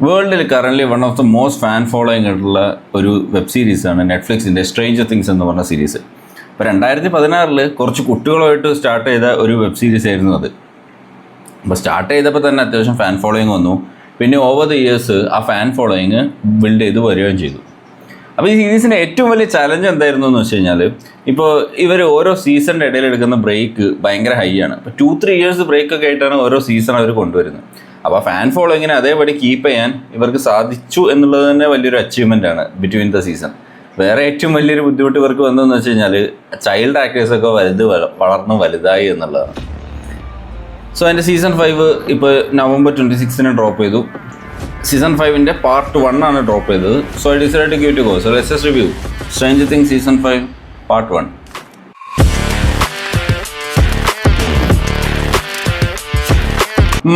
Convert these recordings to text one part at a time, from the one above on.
വേൾഡിൽ currently one of the most fan following ആയിട്ടുള്ള ഒരു വെബ് സീരീസാണ് നെറ്റ്ഫ്ലിക്സിൻ്റെ സ്ട്രേഞ്ചർ തിങ്സ് എന്ന് പറഞ്ഞ സീരീസ്. ഇപ്പോൾ 2016 കുറച്ച് കുട്ടികളുമായിട്ട് സ്റ്റാർട്ട് ചെയ്ത ഒരു വെബ് സീരീസ് ആയിരുന്നു അത്. അപ്പോൾ സ്റ്റാർട്ട് ചെയ്തപ്പോൾ തന്നെ അത്യാവശ്യം ഫാൻ ഫോളോയിങ് വന്നു. പിന്നെ ഓവർ ദ ഇയേഴ്സ് ആ ഫാൻ ഫോളോയിങ് ബിൽഡ് ചെയ്ത് വരികയും ചെയ്തു. അപ്പോൾ ഈ സീരീസിൻ്റെ ഏറ്റവും വലിയ ചലഞ്ച് എന്തായിരുന്നു എന്ന് വെച്ച് കഴിഞ്ഞാൽ, ഇപ്പോൾ ഇവർ ഓരോ സീസണിൻ്റെ ഇടയിൽ എടുക്കുന്ന ബ്രേക്ക് ഭയങ്കര ഹൈ ആണ്. ഇപ്പോൾ 2-3 ഇയേഴ്സ് ബ്രേക്കൊക്കെ ആയിട്ടാണ് ഓരോ സീസൺ അവർ കൊണ്ടുവരുന്നത്. അപ്പോൾ ഫാൻ ഫോളോയിങ്ങിനെ അതേപടി കീപ്പ് ചെയ്യാൻ ഇവർക്ക് സാധിച്ചു എന്നുള്ളത് തന്നെ വലിയൊരു അച്ചീവ്മെൻ്റ് ആണ് ബിറ്റ്വീൻ ദ സീസൺ. വേറെ ഏറ്റവും വലിയൊരു ബുദ്ധിമുട്ട് ഇവർക്ക് വന്നതെന്ന് വെച്ച് കഴിഞ്ഞാൽ ചൈൽഡ് ആക്ടേഴ്സൊക്കെ വളർന്ന് വലുതായി എന്നുള്ളതാണ്. സോ അതിൻ്റെ സീസൺ 5 ഇപ്പോൾ November 26 ഡ്രോപ്പ് ചെയ്തു. സീസൺ 5ൻ്റെ Part 1 ആണ് ഡ്രോപ്പ് ചെയ്തത്. So I decide to give to go. So let's just review Stranger Things season 5 Part 1.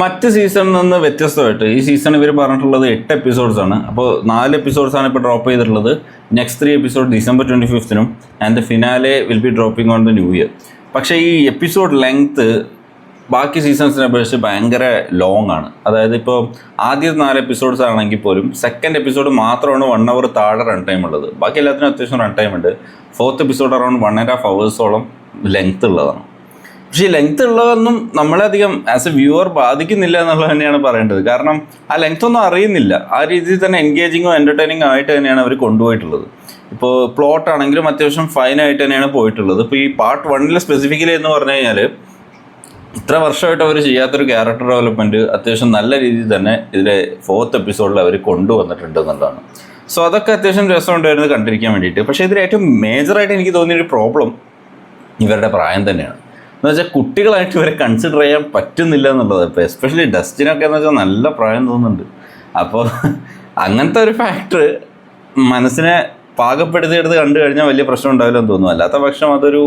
മറ്റ് സീസണിൽ നിന്ന് വ്യത്യസ്തമായിട്ട് ഈ സീസൺ ഇവർ പറഞ്ഞിട്ടുള്ളത് 8 എപ്പിസോഡ്സാണ്. അപ്പോൾ 4 എപ്പിസോഡ്സാണ് ഇപ്പോൾ ഡ്രോപ്പ് ചെയ്തിട്ടുള്ളത്. Next 3 episode December 25 and the finale will be dropping on the new year. പക്ഷേ ഈ എപ്പിസോഡ് ലെങ്ത്ത് ബാക്കി സീസൺസിനെ അപേക്ഷിച്ച് ഭയങ്കര ലോങ് ആണ്. അതായത് ഇപ്പോൾ ആദ്യത്തെ 4 എപ്പിസോഡ്സ് ആണെങ്കിൽ പോലും സെക്കൻഡ് എപ്പിസോഡ് മാത്രമാണ് 1 hour താഴെ റൺ ടൈം ഉള്ളത്. ബാക്കി എല്ലാത്തിനും അത്യാവശ്യം റൺ ടൈം ഉണ്ട്. 4th episode around 1.5 hours length ഉള്ളതാണ്. പക്ഷേ ഈ ലെങ്ത്ത് ഉള്ളതൊന്നും നമ്മളധികം ആസ് എ വ്യൂവർ ബാധിക്കുന്നില്ല എന്നുള്ളത് തന്നെയാണ് പറയേണ്ടത്. കാരണം ആ ലെങ്ത്ത് ഒന്നും അറിയുന്നില്ല. ആ രീതിയിൽ തന്നെ എൻഗേജിങ്ങോ എൻ്റർടൈനിങ്ങോ ആയിട്ട് തന്നെയാണ് അവർ കൊണ്ടുപോയിട്ടുള്ളത്. ഇപ്പോൾ പ്ലോട്ട് ആണെങ്കിലും അത്യാവശ്യം ഫൈനായിട്ട് തന്നെയാണ് പോയിട്ടുള്ളത്. ഇപ്പോൾ ഈ Part 1 സ്പെസിഫിക്കലി എന്ന് പറഞ്ഞു കഴിഞ്ഞാൽ ഇത്ര വർഷമായിട്ട് അവർ ചെയ്യാത്തൊരു ക്യാരക്ടർ ഡെവലപ്മെൻറ്റ് അത്യാവശ്യം നല്ല രീതിയിൽ തന്നെ ഇതിലെ 4th എപ്പിസോഡിൽ അവർ കൊണ്ടുവന്നിട്ടുണ്ട് എന്നുള്ളതാണ്. സോ അതൊക്കെ അത്യാവശ്യം രസമുണ്ടായിരുന്നു കണ്ടിരിക്കാൻ വേണ്ടിയിട്ട്. പക്ഷേ ഇതിൽ ഏറ്റവും മേജറായിട്ട് എനിക്ക് തോന്നിയൊരു പ്രോബ്ലം ഇവരുടെ പ്രായം തന്നെയാണ്. എന്ന് വെച്ചാൽ കുട്ടികളായിട്ട് ഇവരെ കൺസിഡർ ചെയ്യാൻ പറ്റുന്നില്ല എന്നുള്ളത്. ഇപ്പോൾ എസ്പെഷ്യലി ഡസ്റ്റിനൊക്കെ എന്ന് വെച്ചാൽ നല്ല പ്രായം തോന്നുന്നുണ്ട്. അപ്പോൾ അങ്ങനത്തെ ഒരു ഫാക്ടർ മനസ്സിനെ പാകപ്പെടുത്തിയെടുത്ത് കണ്ടു കഴിഞ്ഞാൽ വലിയ പ്രശ്നം ഉണ്ടാവില്ലെന്ന് തോന്നുന്നു. അല്ലാത്ത പക്ഷം അതൊരു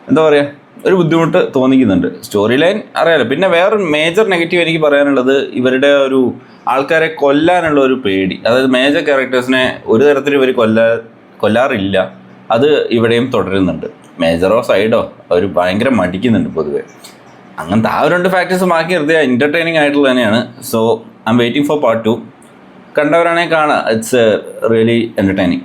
എന്താ പറയുക, ഒരു ബുദ്ധിമുട്ട് തോന്നിക്കുന്നുണ്ട്. സ്റ്റോറി ലൈൻ അറിയാലോ. പിന്നെ വേറൊരു മേജർ നെഗറ്റീവ് എനിക്ക് പറയാനുള്ളത് ഇവരുടെ ഒരു ആൾക്കാരെ കൊല്ലാനുള്ള ഒരു പേടി. അതായത് മേജർ ക്യാരക്ടേഴ്സിനെ ഒരു തരത്തിലും ഇവർ കൊല്ലാറില്ല. അത് ഇവിടെയും തുടരുന്നുണ്ട്. മേജറോ സൈഡോ അവർ ഭയങ്കര മടിക്കുന്നുണ്ട് പൊതുവെ. അങ്ങനത്തെ ആ 2 ഫാക്ടേഴ്സ് മാറ്റി നിർത്തിയാൽ എൻ്റർടൈനിങ് ആയിട്ടുള്ള തന്നെയാണ്. So I M waiting for Part 2. കണ്ടവരാണെങ്കിൽ കാണാം. It's really entertaining.